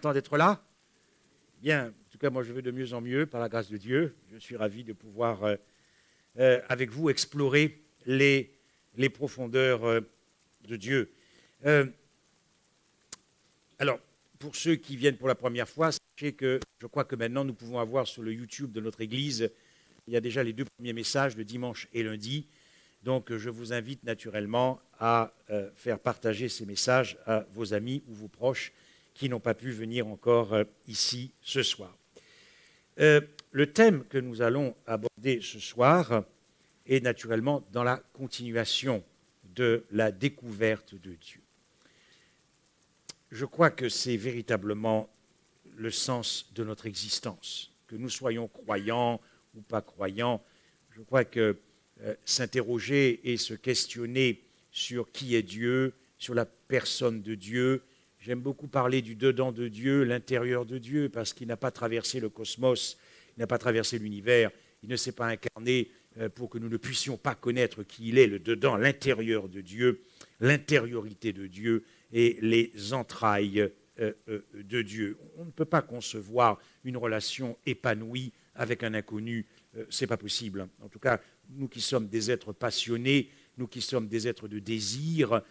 Content d'être là? Bien, en tout cas, moi je vais de mieux en mieux par la grâce de Dieu. Je suis ravi de pouvoir, avec vous, explorer les profondeurs de Dieu. Alors, pour ceux qui viennent pour la première fois, sachez que je crois que maintenant nous pouvons avoir sur le YouTube de notre Église, il y a déjà les 2 premiers messages de dimanche et lundi. Donc, je vous invite naturellement à faire partager ces messages à vos amis ou vos proches qui n'ont pas pu venir encore ici ce soir. Le thème que nous allons aborder ce soir est naturellement dans la continuation de la découverte de Dieu. Je crois que c'est véritablement le sens de notre existence. Que nous soyons croyants ou pas croyants, je crois que s'interroger et se questionner sur qui est Dieu, sur la personne de Dieu. J'aime beaucoup parler du dedans de Dieu, l'intérieur de Dieu, parce qu'il n'a pas traversé le cosmos, il n'a pas traversé l'univers, il ne s'est pas incarné pour que nous ne puissions pas connaître qui il est, le dedans, l'intérieur de Dieu, l'intériorité de Dieu et les entrailles de Dieu. On ne peut pas concevoir une relation épanouie avec un inconnu, ce n'est pas possible. En tout cas, nous qui sommes des êtres passionnés, nous qui sommes des êtres de désir,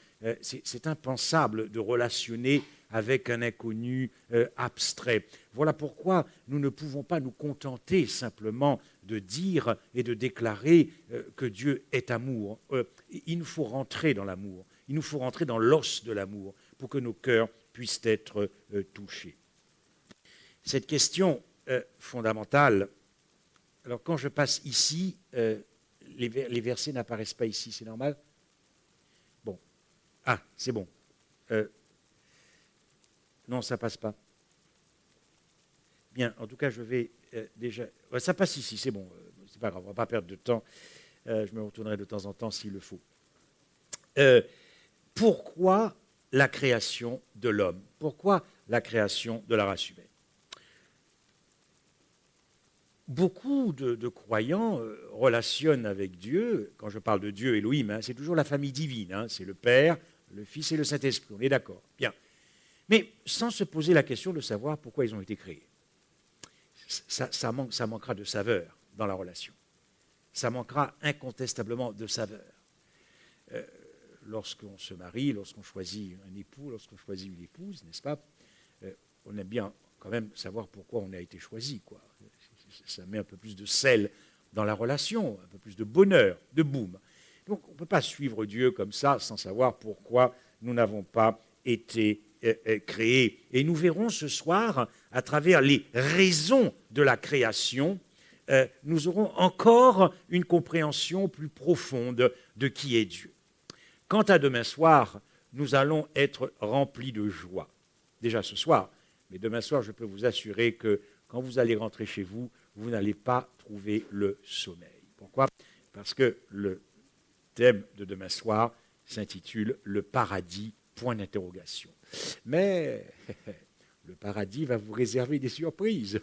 c'est impensable de relationner avec un inconnu abstrait. Voilà pourquoi nous ne pouvons pas nous contenter simplement de dire et de déclarer que Dieu est amour. Il nous faut rentrer dans l'amour, il nous faut rentrer dans l'os de l'amour pour que nos cœurs puissent être touchés. Cette question fondamentale, alors quand je passe ici, les versets n'apparaissent pas ici, c'est normal? Bon. Ah, c'est bon. Non, ça ne passe pas. Bien, en tout cas, je vais déjà... ça passe ici, c'est bon. C'est pas grave, on ne va pas perdre de temps. Je me retournerai de temps en temps s'il le faut. Pourquoi la création de l'homme? Pourquoi la création de la race humaine? Beaucoup de croyants relationnent avec Dieu, quand je parle de Dieu, Elohim, c'est toujours la famille divine, c'est le Père, le Fils et le Saint-Esprit, on est d'accord. Bien. Mais sans se poser la question de savoir pourquoi ils ont été créés. Ça manquera de saveur dans la relation. Ça manquera incontestablement de saveur. Lorsqu'on se marie, lorsqu'on choisit un époux, lorsqu'on choisit une épouse, n'est-ce pas, on aime bien quand même savoir pourquoi on a été choisi, quoi. Ça met un peu plus de sel dans la relation, un peu plus de bonheur, de boum. Donc on ne peut pas suivre Dieu comme ça sans savoir pourquoi nous n'avons pas été créés. Et nous verrons ce soir, à travers les raisons de la création, nous aurons encore une compréhension plus profonde de qui est Dieu. Quant à demain soir, nous allons être remplis de joie. Déjà ce soir, mais demain soir, je peux vous assurer que quand vous allez rentrer chez vous, vous n'allez pas trouver le sommeil. Pourquoi? Parce que le thème de demain soir s'intitule « Le paradis, point d'interrogation ». Mais le paradis va vous réserver des surprises.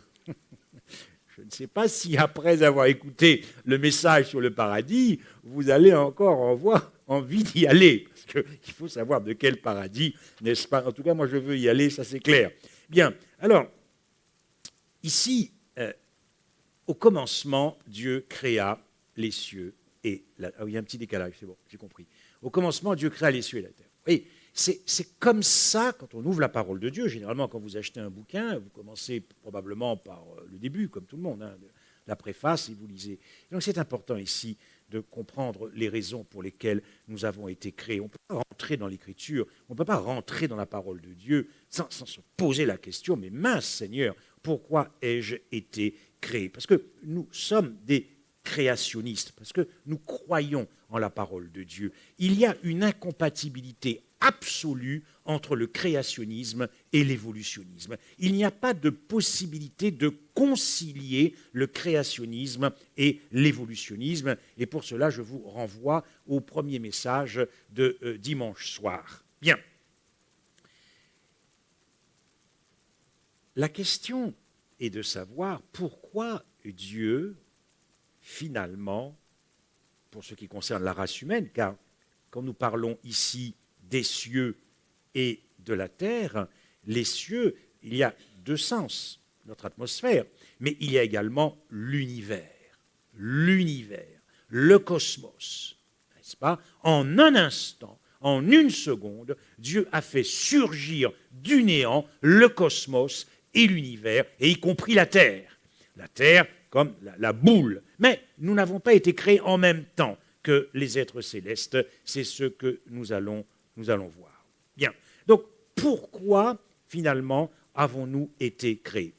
Je ne sais pas si après avoir écouté le message sur le paradis, vous allez encore avoir envie d'y aller. Parce qu'il faut savoir de quel paradis, n'est-ce pas? En tout cas, moi je veux y aller, ça c'est clair. Bien, alors, ici, au commencement, Dieu créa les cieux et la terre. Ah oui, il y a un petit décalage, c'est bon, j'ai compris. Au commencement, Dieu créa les cieux et la terre. Oui, c'est comme ça, quand on ouvre la parole de Dieu, généralement quand vous achetez un bouquin, vous commencez probablement par le début, comme tout le monde, la préface, et vous lisez. Donc c'est important ici de comprendre les raisons pour lesquelles nous avons été créés. On ne peut pas rentrer dans l'Écriture, on ne peut pas rentrer dans la parole de Dieu sans se poser la question, mais mince Seigneur, pourquoi ai-je été créé? Parce que nous sommes des créationnistes, parce que nous croyons en la parole de Dieu. Il y a une incompatibilité absolue entre le créationnisme et l'évolutionnisme. Il n'y a pas de possibilité de concilier le créationnisme et l'évolutionnisme. Et pour cela, je vous renvoie au premier message de dimanche soir. Bien. La question est de savoir pourquoi Dieu, finalement, pour ce qui concerne la race humaine, car quand nous parlons ici des cieux et de la terre, les cieux il y a deux sens, notre atmosphère, mais il y a également l'univers, le cosmos, n'est-ce pas? En un instant, en une seconde, Dieu a fait surgir du néant le cosmos et l'univers, et y compris la Terre. La Terre comme la boule. Mais nous n'avons pas été créés en même temps que les êtres célestes. C'est ce que nous allons voir. Bien. Donc, pourquoi, finalement, avons-nous été créés?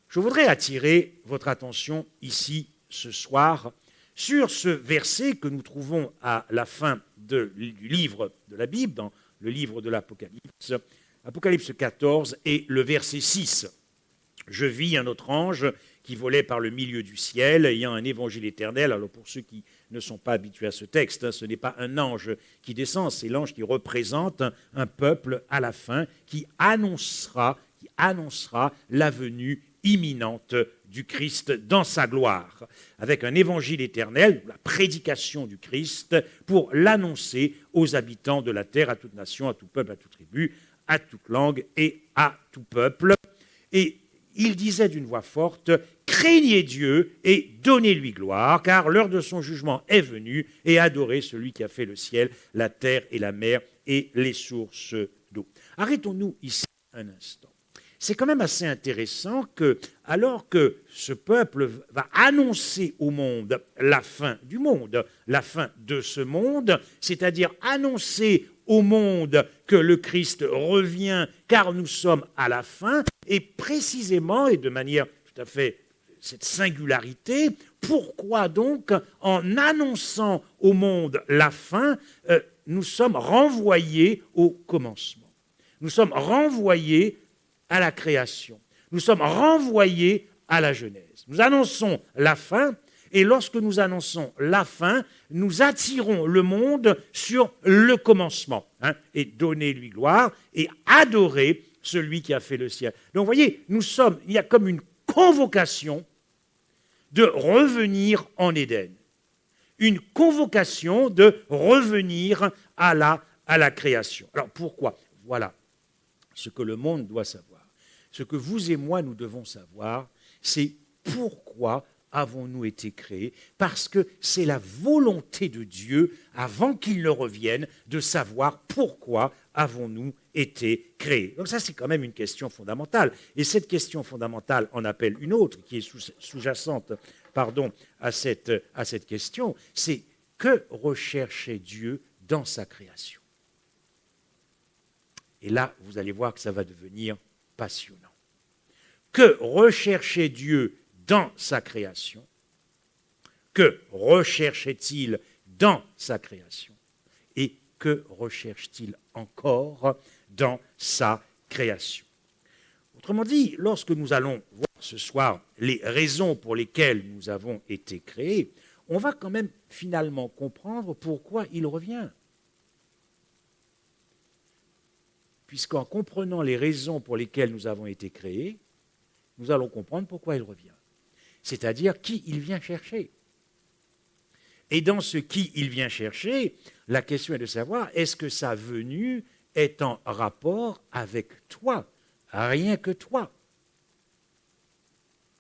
Je voudrais attirer votre attention ici, ce soir, sur ce verset que nous trouvons à la fin du livre de la Bible, dans le livre de l'Apocalypse, Apocalypse 14 et le verset 6. Je vis un autre ange qui volait par le milieu du ciel, ayant un évangile éternel. Alors pour ceux qui ne sont pas habitués à ce texte, ce n'est pas un ange qui descend, c'est l'ange qui représente un peuple à la fin, qui annoncera la venue imminente du Christ dans sa gloire, avec un évangile éternel, la prédication du Christ, pour l'annoncer aux habitants de la terre, à toute nation, à tout peuple, à toute tribu, à toute langue et à tout peuple. Et il disait d'une voix forte, « Craignez Dieu et donnez-lui gloire, car l'heure de son jugement est venue, et adorez celui qui a fait le ciel, la terre et la mer et les sources d'eau. » Arrêtons-nous ici un instant. C'est quand même assez intéressant que, alors que ce peuple va annoncer au monde la fin du monde, la fin de ce monde, c'est-à-dire annoncer au monde que le Christ revient, car nous sommes à la fin, et précisément, et de manière tout à fait cette singularité, pourquoi donc, en annonçant au monde la fin, nous sommes renvoyés au commencement. Nous sommes renvoyés à la création. Nous sommes renvoyés à la Genèse. Nous annonçons la fin, et lorsque nous annonçons la fin, nous attirons le monde sur le commencement, et donnez-lui gloire, et adorer celui qui a fait le ciel. Donc vous voyez, il y a comme une convocation de revenir en Éden. Une convocation de revenir à la création. Alors pourquoi? Voilà ce que le monde doit savoir. Ce que vous et moi, nous devons savoir, c'est pourquoi avons-nous été créés? Parce que c'est la volonté de Dieu, avant qu'il ne revienne, de savoir pourquoi avons-nous été créés. Donc ça, c'est quand même une question fondamentale. Et cette question fondamentale en appelle une autre, qui est sous-jacente à cette question, c'est que recherchait Dieu dans sa création? Et là, vous allez voir que ça va devenir passionnant. Que recherchait Dieu dans sa création? Que recherchait-il dans sa création? Et que recherche-t-il encore dans sa création? Autrement dit, lorsque nous allons voir ce soir les raisons pour lesquelles nous avons été créés, on va quand même finalement comprendre pourquoi il revient. Puisqu'en comprenant les raisons pour lesquelles nous avons été créés, nous allons comprendre pourquoi il revient. C'est-à-dire qui il vient chercher. Et dans ce qui il vient chercher, la question est de savoir, est-ce que sa venue est en rapport avec toi, rien que toi?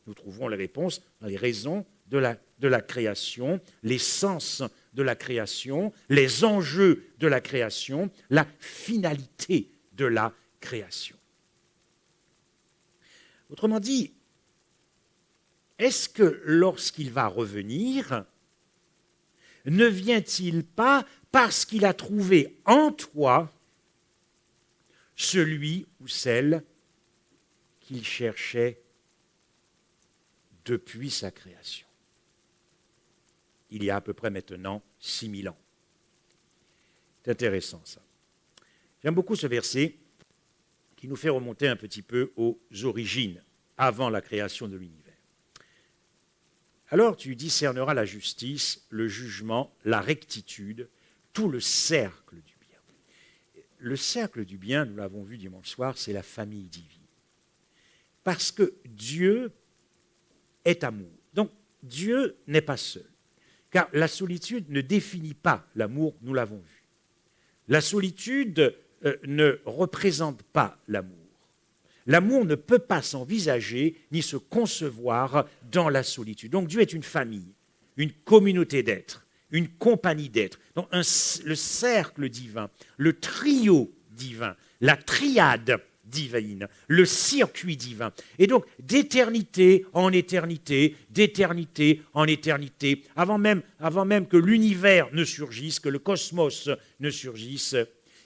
Nous trouverons la réponse dans les raisons de la création, les sens de la création, les enjeux de la création, la finalité de la création. Autrement dit, est-ce que lorsqu'il va revenir, ne vient-il pas parce qu'il a trouvé en toi celui ou celle qu'il cherchait depuis sa création? Il y a à peu près maintenant 6000 ans. C'est intéressant ça. J'aime beaucoup ce verset qui nous fait remonter un petit peu aux origines, avant la création de l'univers. Alors tu discerneras la justice, le jugement, la rectitude, tout le cercle du bien. Le cercle du bien, nous l'avons vu dimanche soir, c'est la famille divine. Parce que Dieu est amour. Donc Dieu n'est pas seul. Car la solitude ne définit pas l'amour, nous l'avons vu. La solitude ne représente pas l'amour. L'amour ne peut pas s'envisager ni se concevoir dans la solitude. Donc Dieu est une famille, une communauté d'êtres, une compagnie d'êtres. Donc le cercle divin, le trio divin, la triade divine, le circuit divin. Et donc d'éternité en éternité, d'éternité en éternité, avant même que l'univers ne surgisse, que le cosmos ne surgisse,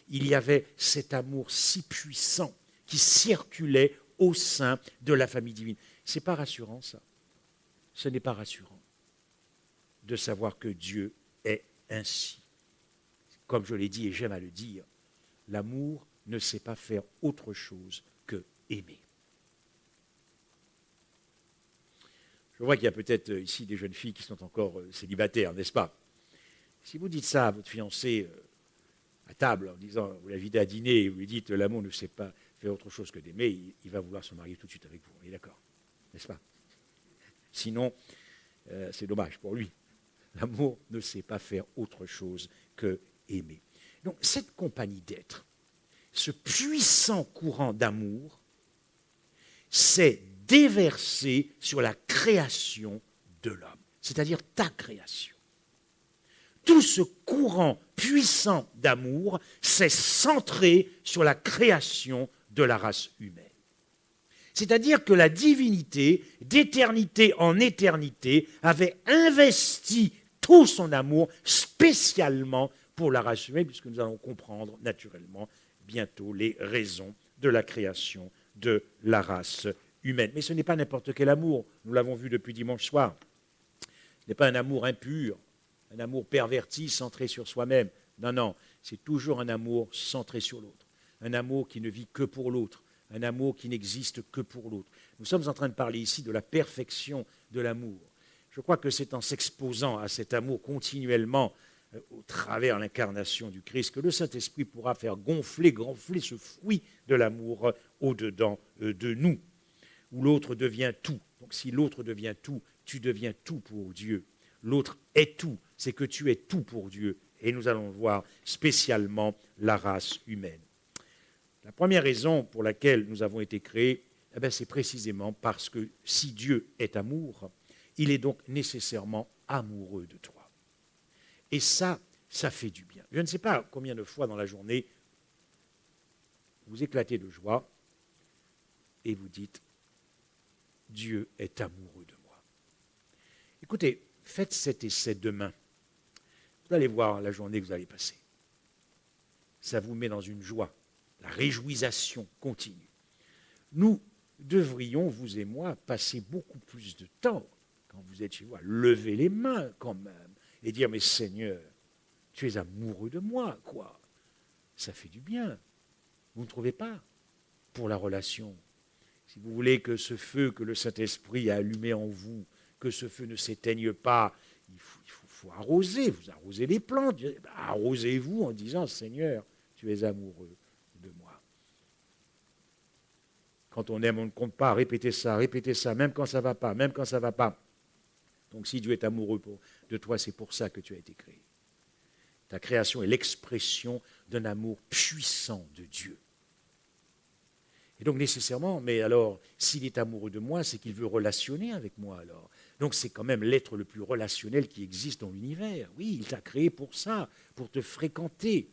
il y avait cet amour si puissant qui circulait au sein de la famille divine. Ce n'est pas rassurant, ça. Ce n'est pas rassurant de savoir que Dieu est ainsi. Comme je l'ai dit et j'aime à le dire, l'amour ne sait pas faire autre chose que aimer. Je vois qu'il y a peut-être ici des jeunes filles qui sont encore célibataires, n'est-ce pas? Si vous dites ça à votre fiancé à table, en disant, vous l'invitez à dîner et vous lui dites l'amour ne sait pas faire autre chose que d'aimer, il va vouloir se marier tout de suite avec vous. On est d'accord, n'est-ce pas? Sinon, c'est dommage pour lui. L'amour ne sait pas faire autre chose que aimer. Donc cette compagnie d'êtres, ce puissant courant d'amour, s'est déversé sur la création de l'homme, c'est-à-dire ta création. Tout ce courant puissant d'amour s'est centré sur la création de la race humaine. C'est-à-dire que la divinité, d'éternité en éternité, avait investi tout son amour spécialement pour la race humaine, puisque nous allons comprendre naturellement bientôt les raisons de la création de la race humaine. Mais ce n'est pas n'importe quel amour, nous l'avons vu depuis dimanche soir. Ce n'est pas un amour impur, un amour perverti, centré sur soi-même. Non, non, c'est toujours un amour centré sur l'autre. Un amour qui ne vit que pour l'autre. Un amour qui n'existe que pour l'autre. Nous sommes en train de parler ici de la perfection de l'amour. Je crois que c'est en s'exposant à cet amour continuellement au travers l'incarnation du Christ que le Saint-Esprit pourra faire gonfler ce fruit de l'amour au-dedans de nous, où l'autre devient tout. Donc si l'autre devient tout, tu deviens tout pour Dieu. L'autre est tout, c'est que tu es tout pour Dieu. Et nous allons voir spécialement la race humaine. La première raison pour laquelle nous avons été créés, c'est précisément parce que si Dieu est amour, il est donc nécessairement amoureux de toi. Et ça fait du bien. Je ne sais pas combien de fois dans la journée vous éclatez de joie et vous dites « Dieu est amoureux de moi ». Écoutez, faites cet essai demain. Vous allez voir la journée que vous allez passer. Ça vous met dans une joie, la réjouissation continue. Nous devrions, vous et moi, passer beaucoup plus de temps, quand vous êtes chez vous, à lever les mains quand même, et dire, mais Seigneur, tu es amoureux de moi, quoi. Ça fait du bien. Vous ne trouvez pas? Pour la relation. Si vous voulez que ce feu que le Saint-Esprit a allumé en vous, que ce feu ne s'éteigne pas, il faut arroser. Vous arrosez les plantes. Arrosez-vous en disant, Seigneur, tu es amoureux de moi. Quand on aime, on ne compte pas. Répétez ça, même quand ça ne va pas, même quand ça ne va pas. Donc si Dieu est amoureux de toi, c'est pour ça que tu as été créé. Ta création est l'expression d'un amour puissant de Dieu. Et donc nécessairement, mais alors, s'il est amoureux de moi, c'est qu'il veut relationner avec moi alors. Donc c'est quand même l'être le plus relationnel qui existe dans l'univers. Oui, il t'a créé pour ça, pour te fréquenter.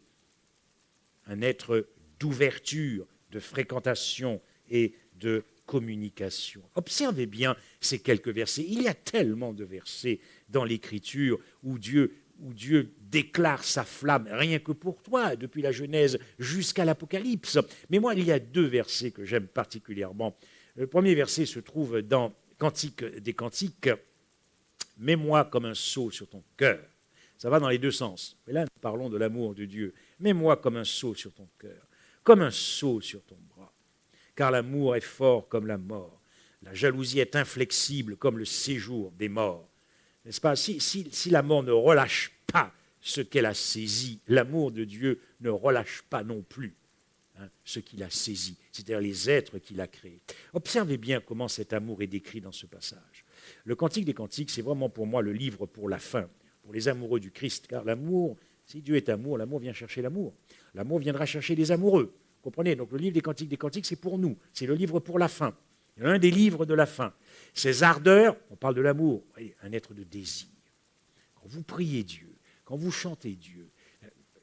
Un être d'ouverture, de fréquentation et de communication. Observez bien ces quelques versets. Il y a tellement de versets dans l'Écriture où Dieu déclare sa flamme rien que pour toi, depuis la Genèse jusqu'à l'Apocalypse. Mais moi, il y a deux versets que j'aime particulièrement. Le premier verset se trouve dans Cantique des Cantiques. « Mets-moi comme un sceau sur ton cœur ». Ça va dans les deux sens. Mais là, nous parlons de l'amour de Dieu. « Mets-moi comme un sceau sur ton cœur, comme un sceau sur ton bras. Car l'amour est fort comme la mort. La jalousie est inflexible comme le séjour des morts. » N'est-ce pas? Si la mort ne relâche pas ce qu'elle a saisi, l'amour de Dieu ne relâche pas non plus ce qu'il a saisi, c'est-à-dire les êtres qu'il a créés. Observez bien comment cet amour est décrit dans ce passage. Le Cantique des Cantiques, c'est vraiment pour moi le livre pour la fin, pour les amoureux du Christ, car l'amour, si Dieu est amour, l'amour vient chercher l'amour. L'amour viendra chercher les amoureux. comprenez? Donc le livre des Cantiques, c'est pour nous. C'est le livre pour la fin. L'un des livres de la fin. Ces ardeurs, on parle de l'amour, un être de désir. Quand vous priez Dieu, quand vous chantez Dieu,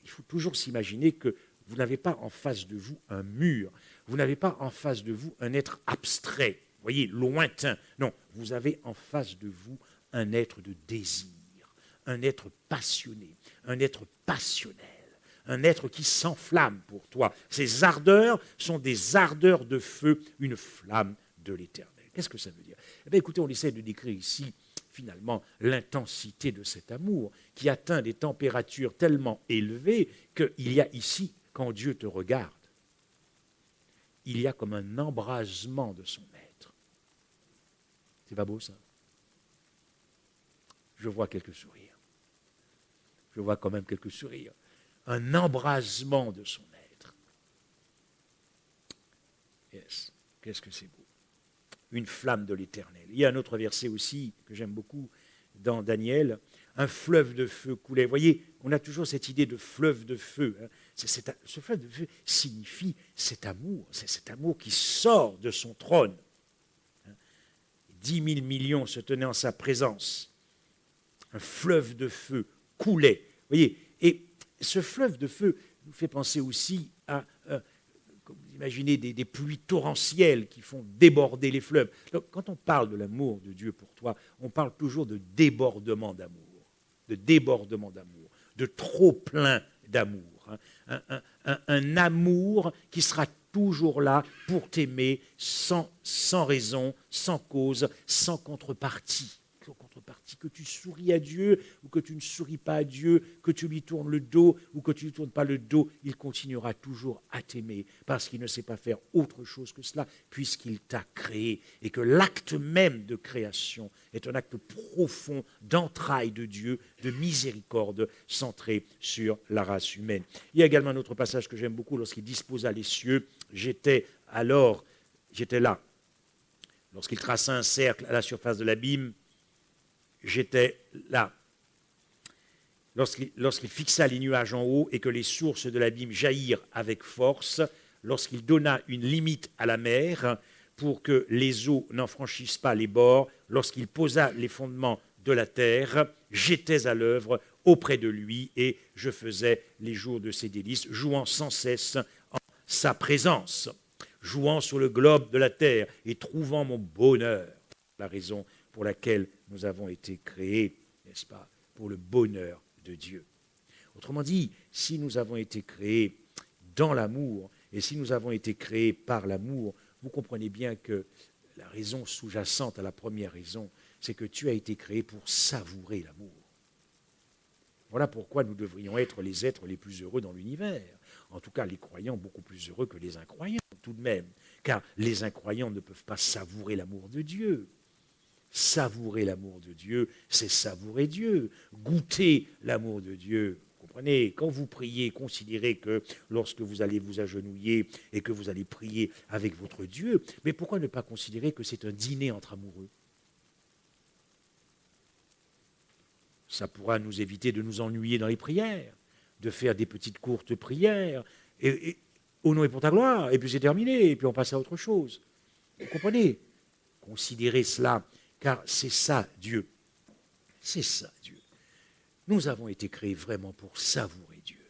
il faut toujours s'imaginer que vous n'avez pas en face de vous un mur, vous n'avez pas en face de vous un être abstrait, vous voyez, lointain. Non, vous avez en face de vous un être de désir, un être passionné, un être passionnel, un être qui s'enflamme pour toi. Ces ardeurs sont des ardeurs de feu, une flamme de l'Éternel. Qu'est-ce que ça veut dire? Eh bien, écoutez, on essaie de décrire ici, finalement, l'intensité de cet amour qui atteint des températures tellement élevées qu'il y a ici, quand Dieu te regarde, il y a comme un embrasement de son être. C'est pas beau, ça? Je vois quelques sourires. Je vois quand même quelques sourires. Un embrasement de son être. Yes. Qu'est-ce que c'est beau. Une flamme de l'Éternel. Il y a un autre verset aussi que j'aime beaucoup dans Daniel. Un fleuve de feu coulait. Vous voyez, on a toujours cette idée de fleuve de feu. Hein. Ce fleuve de feu signifie cet amour. C'est cet amour qui sort de son trône. 10 000 millions se tenaient en sa présence. Un fleuve de feu coulait. Vous voyez, et ce fleuve de feu nous fait penser aussi à, comme vous imaginez, des pluies torrentielles qui font déborder les fleuves. Donc, quand on parle de l'amour de Dieu pour toi, on parle toujours de débordement d'amour, de trop plein d'amour. Hein. Un amour qui sera toujours là pour t'aimer sans raison, sans cause, sans contrepartie. Que tu souris à Dieu ou que tu ne souris pas à Dieu, que tu lui tournes le dos ou que tu ne lui tournes pas le dos, il continuera toujours à t'aimer parce qu'il ne sait pas faire autre chose que cela puisqu'il t'a créé et que l'acte même de création est un acte profond d'entrailles de Dieu, de miséricorde centré sur la race humaine. Il y a également un autre passage que j'aime beaucoup lorsqu'il disposa les cieux. J'étais là. Lorsqu'il traça un cercle à la surface de l'abîme, j'étais là. Lorsqu'il fixa les nuages en haut et que les sources de l'abîme jaillirent avec force, lorsqu'il donna une limite à la mer pour que les eaux n'en franchissent pas les bords, lorsqu'il posa les fondements de la terre, j'étais à l'œuvre auprès de lui et je faisais les jours de ses délices, jouant sans cesse en sa présence, jouant sur le globe de la terre et trouvant mon bonheur. La raison pour laquelle nous avons été créés, n'est-ce pas, pour le bonheur de Dieu. Autrement dit, si nous avons été créés dans l'amour, et si nous avons été créés par l'amour, vous comprenez bien que la raison sous-jacente à la première raison, c'est que tu as été créé pour savourer l'amour. Voilà pourquoi nous devrions être les êtres les plus heureux dans l'univers. En tout cas, les croyants beaucoup plus heureux que les incroyants, tout de même. Car les incroyants ne peuvent pas savourer l'amour de Dieu. Savourer l'amour de Dieu, c'est savourer Dieu. Goûter l'amour de Dieu. Vous comprenez? Quand vous priez, considérez que lorsque vous allez vous agenouiller et que vous allez prier avec votre Dieu, mais pourquoi ne pas considérer que c'est un dîner entre amoureux? Ça pourra nous éviter de nous ennuyer dans les prières, de faire des petites courtes prières, et au nom et pour ta gloire, et puis c'est terminé, et puis on passe à autre chose. Vous comprenez? Considérez cela. Car c'est ça, Dieu. C'est ça, Dieu. Nous avons été créés vraiment pour savourer Dieu,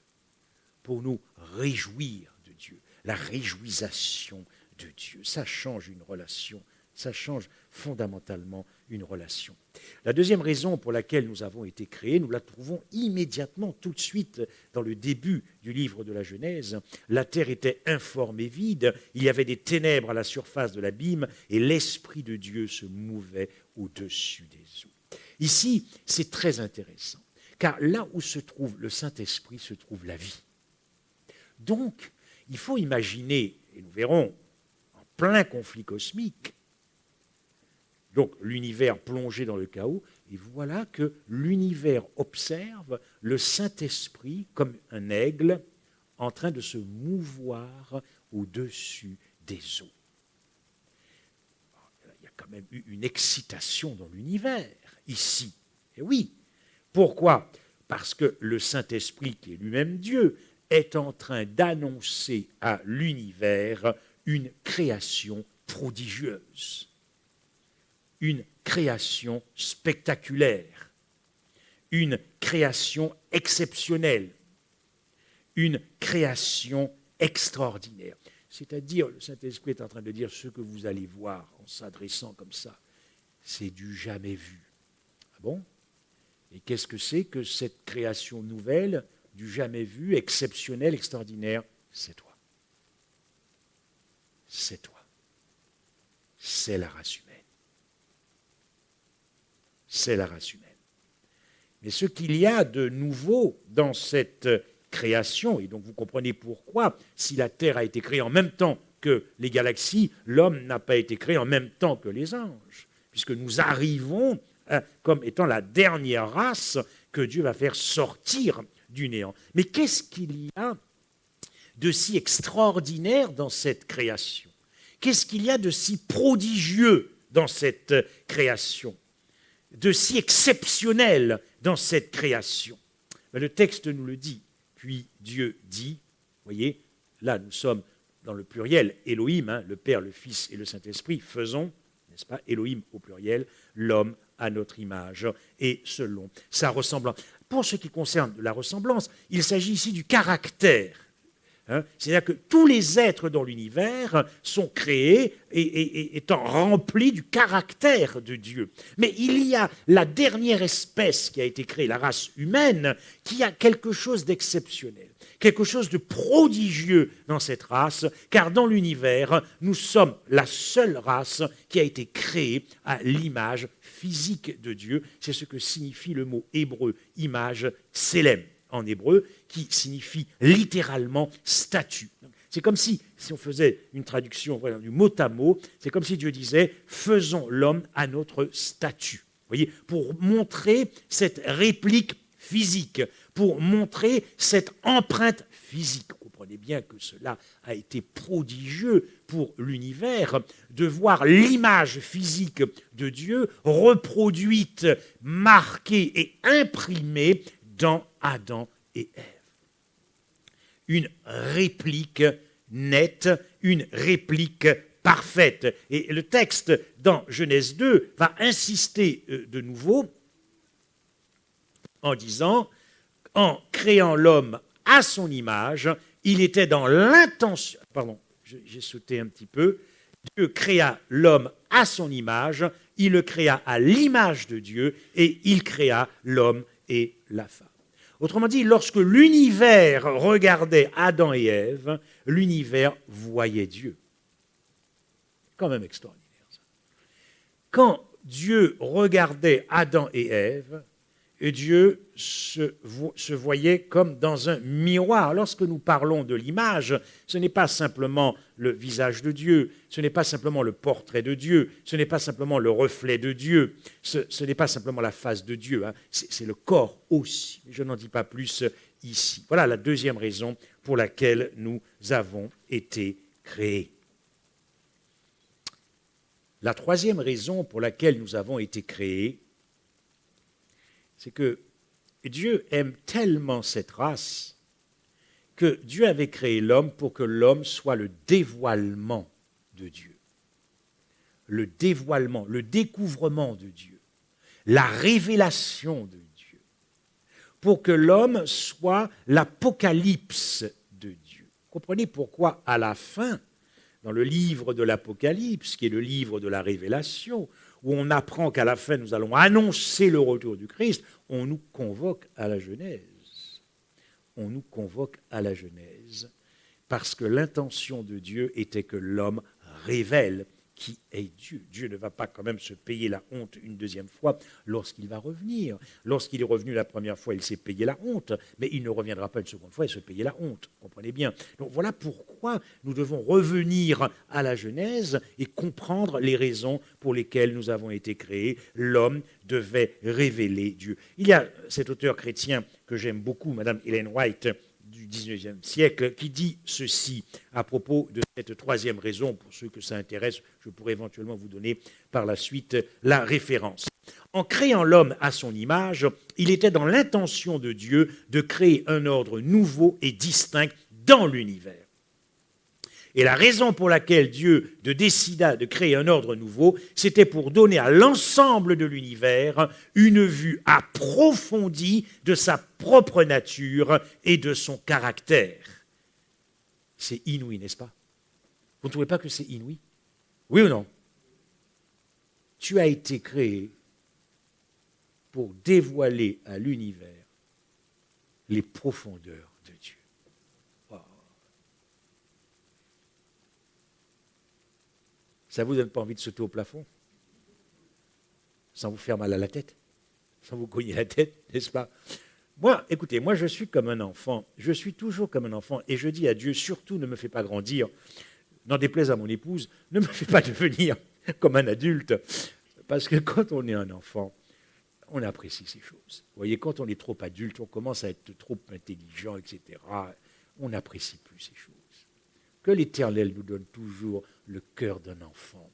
pour nous réjouir de Dieu, la réjouissation de Dieu. Ça change une relation, ça change fondamentalement une relation. La deuxième raison pour laquelle nous avons été créés, nous la trouvons immédiatement, tout de suite, dans le début du livre de la Genèse. La terre était informe et vide, il y avait des ténèbres à la surface de l'abîme, et l'Esprit de Dieu se mouvait au-dessus des eaux. Ici, c'est très intéressant, car là où se trouve le Saint-Esprit se trouve la vie. Donc, il faut imaginer, et nous verrons, en plein conflit cosmique, donc l'univers plongé dans le chaos, et voilà que l'univers observe le Saint-Esprit comme un aigle en train de se mouvoir au-dessus des eaux. Il y a quand même eu une excitation dans l'univers, ici. Et oui, pourquoi? Parce que le Saint-Esprit, qui est lui-même Dieu, est en train d'annoncer à l'univers une création prodigieuse, une création spectaculaire, une création exceptionnelle, une création extraordinaire. C'est-à-dire, le Saint-Esprit est en train de dire ce que vous allez voir en s'adressant comme ça, c'est du jamais vu. Ah bon? Et qu'est-ce que c'est que cette création nouvelle, du jamais vu, exceptionnelle, extraordinaire? C'est toi. C'est toi. C'est la race humaine. C'est la race humaine. Mais ce qu'il y a de nouveau dans cette création, et donc vous comprenez pourquoi, si la Terre a été créée en même temps que les galaxies, l'homme n'a pas été créé en même temps que les anges, puisque nous arrivons comme étant la dernière race que Dieu va faire sortir du néant. Mais qu'est-ce qu'il y a de si extraordinaire dans cette création? Qu'est-ce qu'il y a de si prodigieux dans cette création? De si exceptionnel dans cette création? Le texte nous le dit. Puis Dieu dit, vous voyez, là nous sommes dans le pluriel, Elohim, le Père, le Fils et le Saint-Esprit, faisons, n'est-ce pas, Elohim au pluriel, l'homme à notre image et selon sa ressemblance. Pour ce qui concerne la ressemblance, il s'agit ici du caractère. C'est-à-dire que tous les êtres dans l'univers sont créés et étant remplis du caractère de Dieu. Mais il y a la dernière espèce qui a été créée, la race humaine, qui a quelque chose d'exceptionnel, quelque chose de prodigieux dans cette race, car dans l'univers, nous sommes la seule race qui a été créée à l'image physique de Dieu. C'est ce que signifie le mot hébreu image, tselem en hébreu, qui signifie littéralement statue. C'est comme si on faisait une traduction voilà, du mot à mot, c'est comme si Dieu disait « faisons l'homme à notre statut ». Vous voyez, pour montrer cette réplique physique, pour montrer cette empreinte physique. Vous comprenez bien que cela a été prodigieux pour l'univers, de voir l'image physique de Dieu reproduite, marquée et imprimée dans Adam et Ève. Une réplique nette, une réplique parfaite. Et le texte dans Genèse 2 va insister de nouveau en disant, en créant l'homme à son image, il était dans l'intention... Pardon, j'ai sauté un petit peu. Dieu créa l'homme à son image, il le créa à l'image de Dieu et il créa l'homme et la femme. Autrement dit, lorsque l'univers regardait Adam et Ève, l'univers voyait Dieu. Quand même extraordinaire, ça. Quand Dieu regardait Adam et Ève, Dieu se voyait comme dans un miroir. Lorsque nous parlons de l'image, ce n'est pas simplement le visage de Dieu, ce n'est pas simplement le portrait de Dieu, ce n'est pas simplement le reflet de Dieu, ce n'est pas simplement la face de Dieu, c'est le corps aussi. Je n'en dis pas plus ici. Voilà la deuxième raison pour laquelle nous avons été créés. La troisième raison pour laquelle nous avons été créés, c'est que Dieu aime tellement cette race que Dieu avait créé l'homme pour que l'homme soit le dévoilement de Dieu. Le dévoilement, le découvrement de Dieu, la révélation de Dieu, pour que l'homme soit l'apocalypse de Dieu. Vous comprenez pourquoi à la fin, dans le livre de l'Apocalypse, qui est le livre de la révélation, où on apprend qu'à la fin, nous allons annoncer le retour du Christ, on nous convoque à la Genèse. On nous convoque à la Genèse, parce que l'intention de Dieu était que l'homme révèle qui est Dieu. Dieu ne va pas quand même se payer la honte une deuxième fois lorsqu'il va revenir. Lorsqu'il est revenu la première fois, il s'est payé la honte, mais il ne reviendra pas une seconde fois et se payer la honte. Comprenez bien. Donc voilà pourquoi nous devons revenir à la Genèse et comprendre les raisons pour lesquelles nous avons été créés. L'homme devait révéler Dieu. Il y a cet auteur chrétien que j'aime beaucoup, Madame Ellen White, du XIXe siècle, qui dit ceci à propos de cette troisième raison. Pour ceux que ça intéresse, je pourrais éventuellement vous donner par la suite la référence. En créant l'homme à son image, il était dans l'intention de Dieu de créer un ordre nouveau et distinct dans l'univers. Et la raison pour laquelle Dieu décida de créer un ordre nouveau, c'était pour donner à l'ensemble de l'univers une vue approfondie de sa propre nature et de son caractère. C'est inouï, n'est-ce pas? Vous ne trouvez pas que c'est inouï? Oui ou non? Tu as été créé pour dévoiler à l'univers les profondeurs de Dieu. Wow. Ça ne vous donne pas envie de sauter au plafond? Sans vous faire mal à la tête? Sans vous cogner la tête, n'est-ce pas? Moi, écoutez, moi je suis comme un enfant, je suis toujours comme un enfant, et je dis à Dieu, surtout ne me fais pas grandir, n'en déplaise à mon épouse, ne me fais pas devenir comme un adulte, parce que quand on est un enfant, on apprécie ces choses. Vous voyez, quand on est trop adulte, on commence à être trop intelligent, etc., on n'apprécie plus ces choses. Que l'Éternel nous donne toujours le cœur d'un enfant,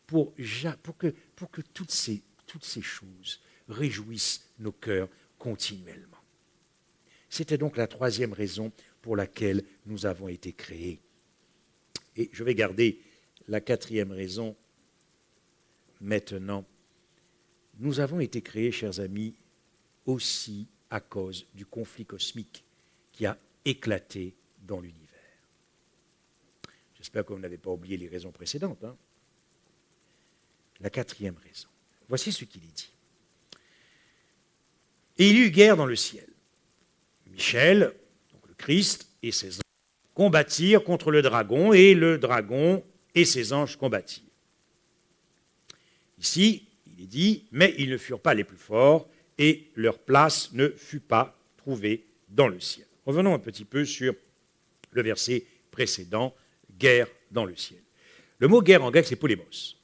pour que toutes ces choses réjouissent nos cœurs continuellement. C'était donc la troisième raison pour laquelle nous avons été créés. Et je vais garder la quatrième raison maintenant. Nous avons été créés, chers amis, aussi à cause du conflit cosmique qui a éclaté dans l'univers. J'espère que vous n'avez pas oublié les raisons précédentes. La quatrième raison. Voici ce qu'il est dit. Et il y eut guerre dans le ciel. Michel, donc le Christ, et ses anges combattirent contre le dragon, et le dragon et ses anges combattirent. Ici, il est dit, mais ils ne furent pas les plus forts, et leur place ne fut pas trouvée dans le ciel. Revenons un petit peu sur le verset précédent, guerre dans le ciel. Le mot guerre en grec, c'est polémos.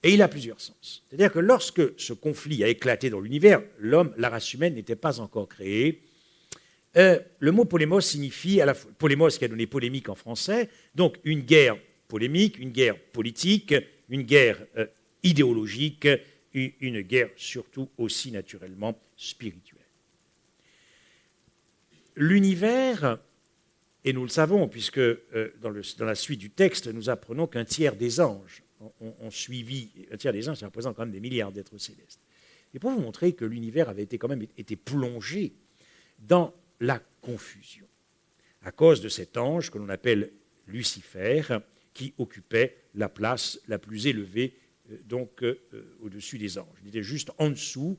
Et il a plusieurs sens. C'est-à-dire que lorsque ce conflit a éclaté dans l'univers, l'homme, la race humaine, n'était pas encore créée. Le mot polémos signifie, polémos qui a donné polémique en français, donc une guerre polémique, une guerre politique, une guerre idéologique, une guerre surtout aussi naturellement spirituelle. L'univers, et nous le savons, puisque dans la suite du texte, nous apprenons qu'un tiers des anges ont suivi, un tiers des anges, ça représente quand même des milliards d'êtres célestes. Et pour vous montrer que l'univers avait quand même été plongé dans la confusion, à cause de cet ange que l'on appelle Lucifer, qui occupait la place la plus élevée au-dessus des anges. Il était juste en dessous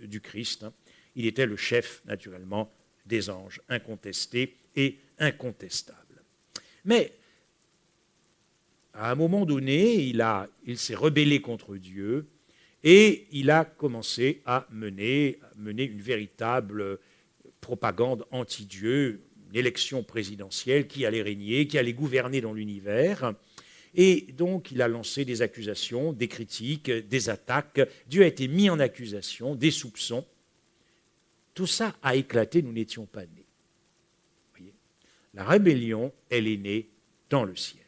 du Christ. Il était le chef, naturellement, des anges, incontesté et incontestable. Mais, à un moment donné, il s'est rebellé contre Dieu et il a commencé à mener une véritable propagande anti-Dieu, une élection présidentielle qui allait régner, qui allait gouverner dans l'univers. Et donc, il a lancé des accusations, des critiques, des attaques. Dieu a été mis en accusation, des soupçons. Tout ça a éclaté, nous n'étions pas nés. Voyez, la rébellion, elle est née dans le ciel.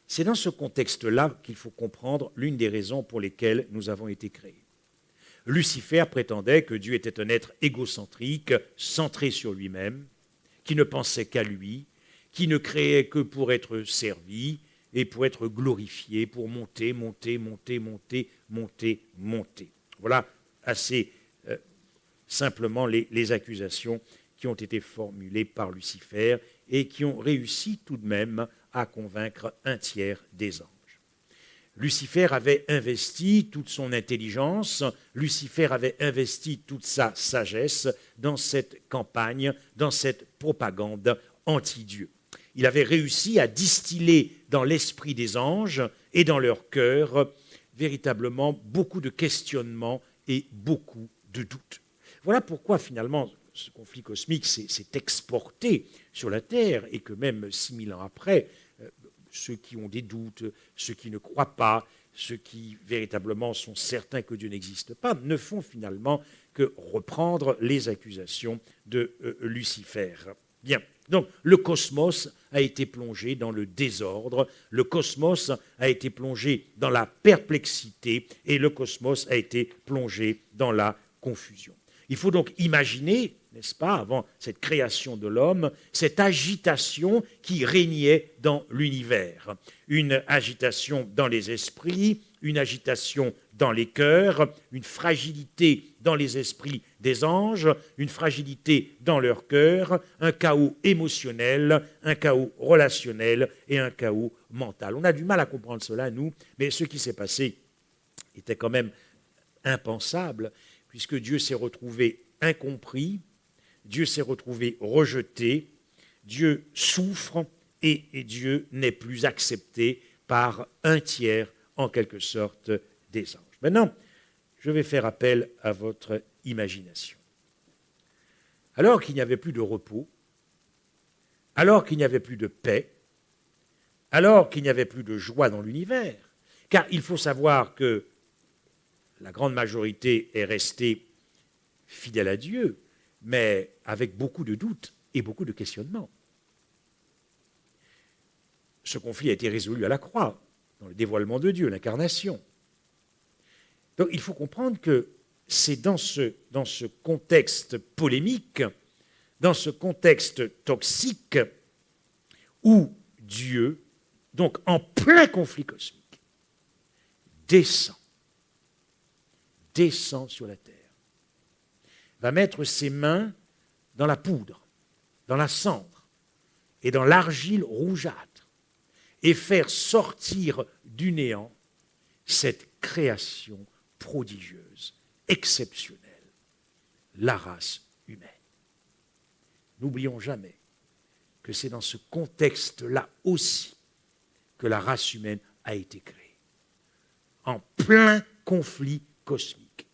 C'est dans ce contexte-là qu'il faut comprendre l'une des raisons pour lesquelles nous avons été créés. Lucifer prétendait que Dieu était un être égocentrique, centré sur lui-même, qui ne pensait qu'à lui, qui ne créait que pour être servi et pour être glorifié, pour monter. Voilà assez simplement les accusations qui ont été formulées par Lucifer et qui ont réussi tout de même à convaincre un tiers des anges. Lucifer avait investi toute son intelligence, Lucifer avait investi toute sa sagesse dans cette campagne, dans cette propagande anti-Dieu. Il avait réussi à distiller dans l'esprit des anges et dans leur cœur véritablement beaucoup de questionnements et beaucoup de doutes. Voilà pourquoi finalement ce conflit cosmique s'est exporté sur la Terre et que même 6000 ans après, ceux qui ont des doutes, ceux qui ne croient pas, ceux qui véritablement sont certains que Dieu n'existe pas, ne font finalement que reprendre les accusations de Lucifer. Bien. Donc le cosmos a été plongé dans le désordre, le cosmos a été plongé dans la perplexité et le cosmos a été plongé dans la confusion. Il faut donc imaginer, n'est-ce pas, avant cette création de l'homme, cette agitation qui régnait dans l'univers. Une agitation dans les esprits, une agitation dans les cœurs, une fragilité dans les esprits des anges, une fragilité dans leurs cœurs, un chaos émotionnel, un chaos relationnel et un chaos mental. On a du mal à comprendre cela, nous, mais ce qui s'est passé était quand même impensable, puisque Dieu s'est retrouvé incompris, Dieu s'est retrouvé rejeté, Dieu souffre et Dieu n'est plus accepté par un tiers, en quelque sorte, des anges. Maintenant, je vais faire appel à votre imagination. Alors qu'il n'y avait plus de repos, alors qu'il n'y avait plus de paix, alors qu'il n'y avait plus de joie dans l'univers, car il faut savoir que la grande majorité est restée fidèle à Dieu, mais avec beaucoup de doutes et beaucoup de questionnements. Ce conflit a été résolu à la croix, dans le dévoilement de Dieu, l'incarnation. Donc il faut comprendre que c'est dans ce contexte polémique, dans ce contexte toxique, où Dieu, donc en plein conflit cosmique, descend sur la terre, va mettre ses mains dans la poudre, dans la cendre et dans l'argile rougeâtre et faire sortir du néant cette création prodigieuse, exceptionnelle, la race humaine. N'oublions jamais que c'est dans ce contexte-là aussi que la race humaine a été créée, en plein conflit cosmique.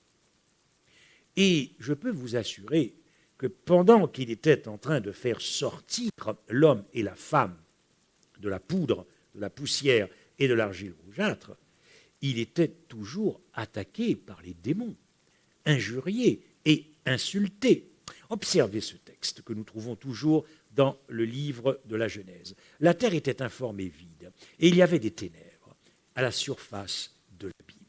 Et je peux vous assurer que pendant qu'il était en train de faire sortir l'homme et la femme de la poudre, de la poussière et de l'argile rougeâtre, il était toujours attaqué par les démons, injurié et insulté. Observez ce texte que nous trouvons toujours dans le livre de la Genèse. La terre était informe et vide, et il y avait des ténèbres à la surface de l'abîme.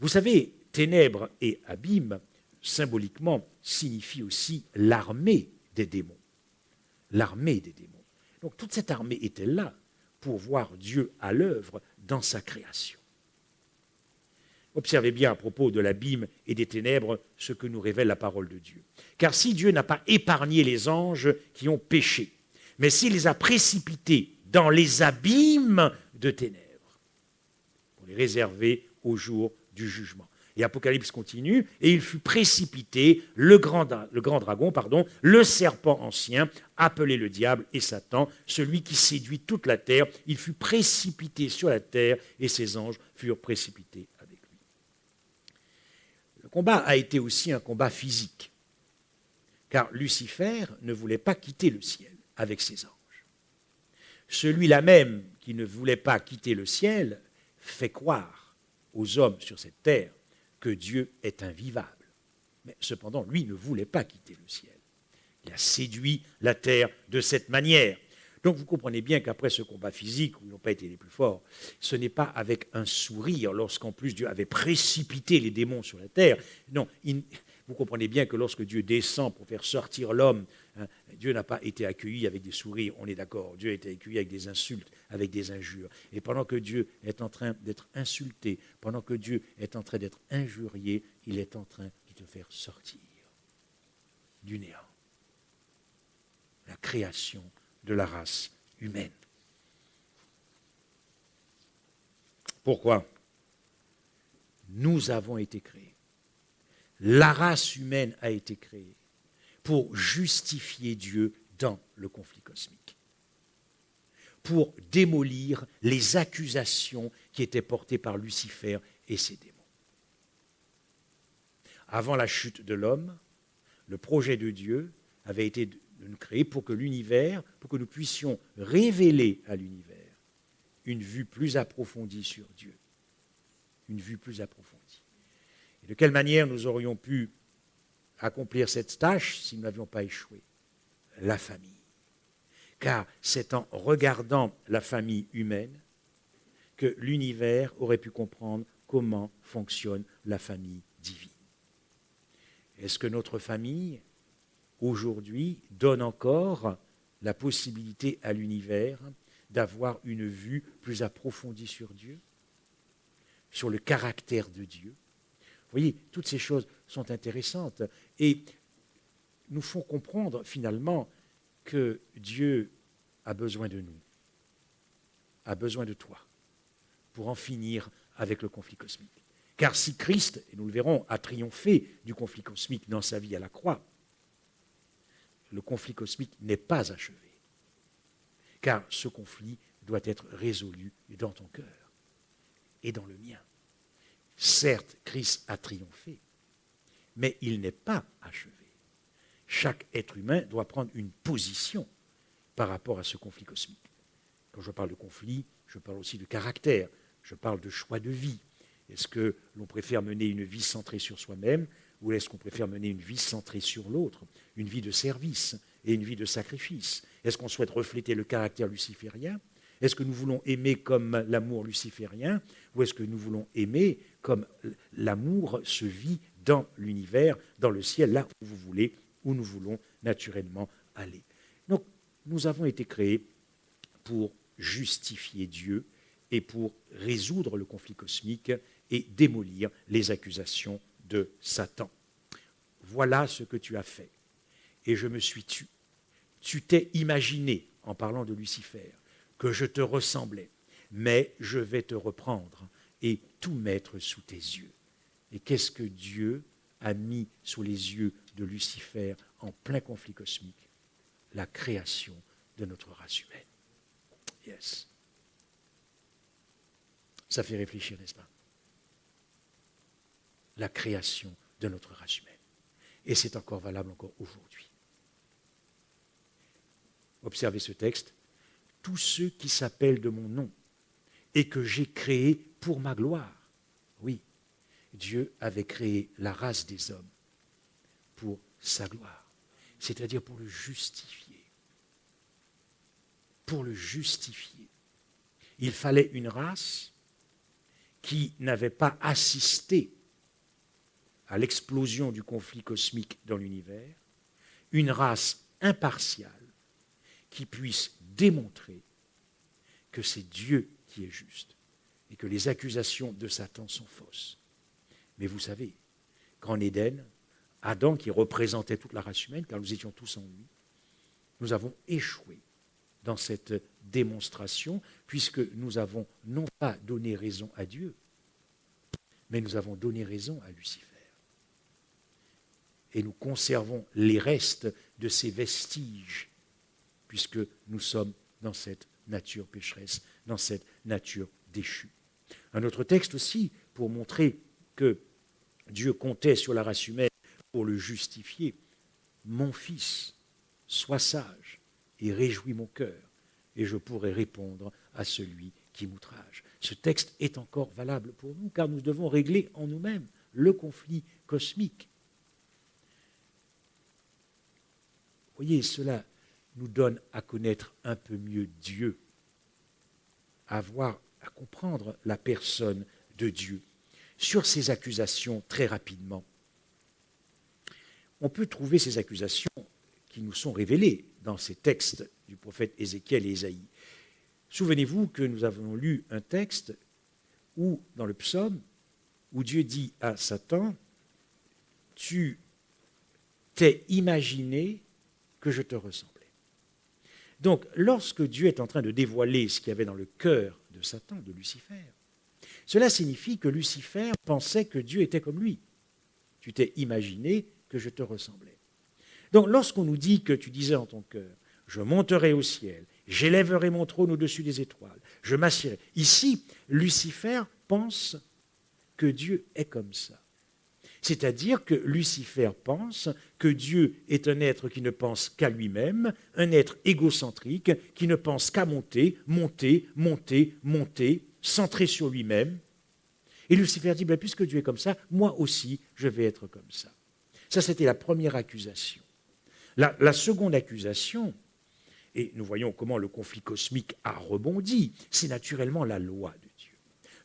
Vous savez, ténèbres et abîme, symboliquement, signifient aussi l'armée des démons. L'armée des démons. Donc toute cette armée était là pour voir Dieu à l'œuvre dans sa création. Observez bien à propos de l'abîme et des ténèbres ce que nous révèle la parole de Dieu. Car si Dieu n'a pas épargné les anges qui ont péché, mais s'il les a précipités dans les abîmes de ténèbres, pour les réserver au jour du jugement. Et Apocalypse continue, et il fut précipité, le grand dragon, le serpent ancien, appelé le diable et Satan, celui qui séduit toute la terre. Il fut précipité sur la terre, et ses anges furent précipités avec lui. Le combat a été aussi un combat physique, car Lucifer ne voulait pas quitter le ciel avec ses anges. Celui-là même qui ne voulait pas quitter le ciel fait croire aux hommes sur cette terre que Dieu est invivable. Mais cependant, lui ne voulait pas quitter le ciel. Il a séduit la terre de cette manière. Donc vous comprenez bien qu'après ce combat physique, où ils n'ont pas été les plus forts, ce n'est pas avec un sourire lorsqu'en plus Dieu avait précipité les démons sur la terre. Non, vous comprenez bien que lorsque Dieu descend pour faire sortir l'homme, Dieu n'a pas été accueilli avec des sourires, on est d'accord. Dieu a été accueilli avec des insultes, avec des injures. Et pendant que Dieu est en train d'être insulté, pendant que Dieu est en train d'être injurié, il est en train de te faire sortir du néant. La création de la race humaine. Pourquoi ? Nous avons été créés. La race humaine a été créée pour justifier Dieu dans le conflit cosmique, pour démolir les accusations qui étaient portées par Lucifer et ses démons. Avant la chute de l'homme, le projet de Dieu avait été de nous créer pour que l'univers, pour que nous puissions révéler à l'univers une vue plus approfondie sur Dieu, une vue plus approfondie. Et de quelle manière nous aurions pu accomplir cette tâche si nous n'avions pas échoué ? La famille. car c'est en regardant la famille humaine que l'univers aurait pu comprendre comment fonctionne la famille divine. Est-ce que notre famille, aujourd'hui, donne encore la possibilité à l'univers d'avoir une vue plus approfondie sur Dieu, sur le caractère de Dieu? Vous voyez, toutes ces choses sont intéressantes et nous font comprendre finalement que Dieu a besoin de nous, a besoin de toi, pour en finir avec le conflit cosmique. Car si Christ, et nous le verrons, a triomphé du conflit cosmique dans sa vie à la croix, le conflit cosmique n'est pas achevé. Car ce conflit doit être résolu dans ton cœur et dans le mien. Certes, Christ a triomphé, mais il n'est pas achevé. Chaque être humain doit prendre une position par rapport à ce conflit cosmique. Quand je parle de conflit, je parle aussi de caractère, je parle de choix de vie. Est-ce que l'on préfère mener une vie centrée sur soi-même ou est-ce qu'on préfère mener une vie centrée sur l'autre, une vie de service et une vie de sacrifice? Est-ce qu'on souhaite refléter le caractère luciférien? Est-ce que nous voulons aimer comme l'amour luciférien ou est-ce que nous voulons aimer comme l'amour se vit dans l'univers, dans le ciel, là où vous voulez, où nous voulons naturellement aller? Donc, nous avons été créés pour justifier Dieu et pour résoudre le conflit cosmique et démolir les accusations de Satan. Voilà ce que tu as fait. Et je me suis tu. Tu t'es imaginé, en parlant de Lucifer, que je te ressemblais, mais je vais te reprendre et tout mettre sous tes yeux. Et qu'est-ce que Dieu a mis sous les yeux de Lucifer en plein conflit cosmique? La création de notre race humaine. Yes. Ça fait réfléchir, n'est-ce pas? La création de notre race humaine. Et c'est encore valable encore aujourd'hui. Observez ce texte. Tous ceux qui s'appellent de mon nom et que j'ai créés pour ma gloire. Oui, Dieu avait créé la race des hommes pour sa gloire, c'est-à-dire pour le justifier. Pour le justifier. Il fallait une race qui n'avait pas assisté à l'explosion du conflit cosmique dans l'univers, une race impartiale qui puisse démontrer que c'est Dieu qui est juste et que les accusations de Satan sont fausses. Mais vous savez qu'en Éden, Adam, qui représentait toute la race humaine, car nous étions tous en lui, nous avons échoué dans cette démonstration, puisque nous avons non pas donné raison à Dieu, mais nous avons donné raison à Lucifer. Et nous conservons les restes de ces vestiges, puisque nous sommes dans cette nature pécheresse, dans cette nature déchue. Un autre texte aussi, pour montrer que Dieu comptait sur la race humaine pour le justifier. Mon fils, sois sage et réjouis mon cœur, et je pourrai répondre à celui qui m'outrage. Ce texte est encore valable pour nous, car nous devons régler en nous-mêmes le conflit cosmique. Vous voyez, cela nous donne à connaître un peu mieux Dieu, à comprendre la personne de Dieu. Sur ces accusations, très rapidement, on peut trouver ces accusations qui nous sont révélées dans ces textes du prophète Ézéchiel et Ésaïe. Souvenez-vous que nous avons lu un texte où, dans le psaume, où Dieu dit à Satan, « Tu t'es imaginé que je te ressemblais. » Donc, lorsque Dieu est en train de dévoiler ce qu'il y avait dans le cœur de Satan, de Lucifer, cela signifie que Lucifer pensait que Dieu était comme lui. Tu t'es imaginé que je te ressemblais. Donc, lorsqu'on nous dit que tu disais en ton cœur, je monterai au ciel, j'élèverai mon trône au-dessus des étoiles, je m'assierai. Ici, Lucifer pense que Dieu est comme ça. C'est-à-dire que Lucifer pense que Dieu est un être qui ne pense qu'à lui-même, un être égocentrique qui ne pense qu'à monter, monter, monter, monter, centré sur lui-même. Et Lucifer dit, puisque Dieu est comme ça, moi aussi, je vais être comme ça. Ça, c'était la première accusation. La seconde accusation Et nous voyons comment le conflit cosmique a rebondi. C'est naturellement la loi de Dieu.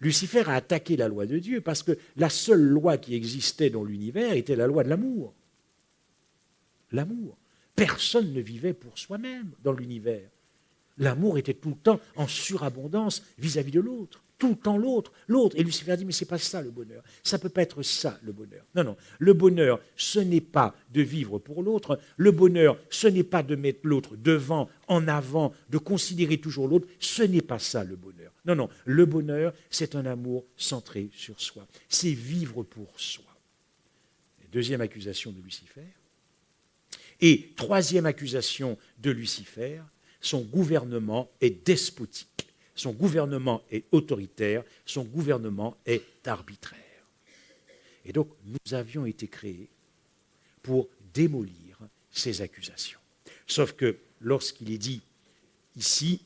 Lucifer a attaqué la loi de Dieu parce que la seule loi qui existait dans l'univers était la loi de l'amour. L'amour. Personne ne vivait pour soi-même dans l'univers. L'amour était tout le temps en surabondance vis-à-vis de l'autre. Tout le temps l'autre, l'autre. Et Lucifer dit, mais ce n'est pas ça le bonheur. Ça ne peut pas être ça le bonheur. Non, non. Le bonheur, ce n'est pas de vivre pour l'autre. Le bonheur, ce n'est pas de mettre l'autre devant, en avant, de considérer toujours l'autre. Ce n'est pas ça le bonheur. Non, non. Le bonheur, c'est un amour centré sur soi. C'est vivre pour soi. Deuxième accusation de Lucifer. Et troisième accusation de Lucifer, son gouvernement est despotique. Son gouvernement est autoritaire, son gouvernement est arbitraire. Et donc, nous avions été créés pour démolir ces accusations. Sauf que lorsqu'il est dit ici,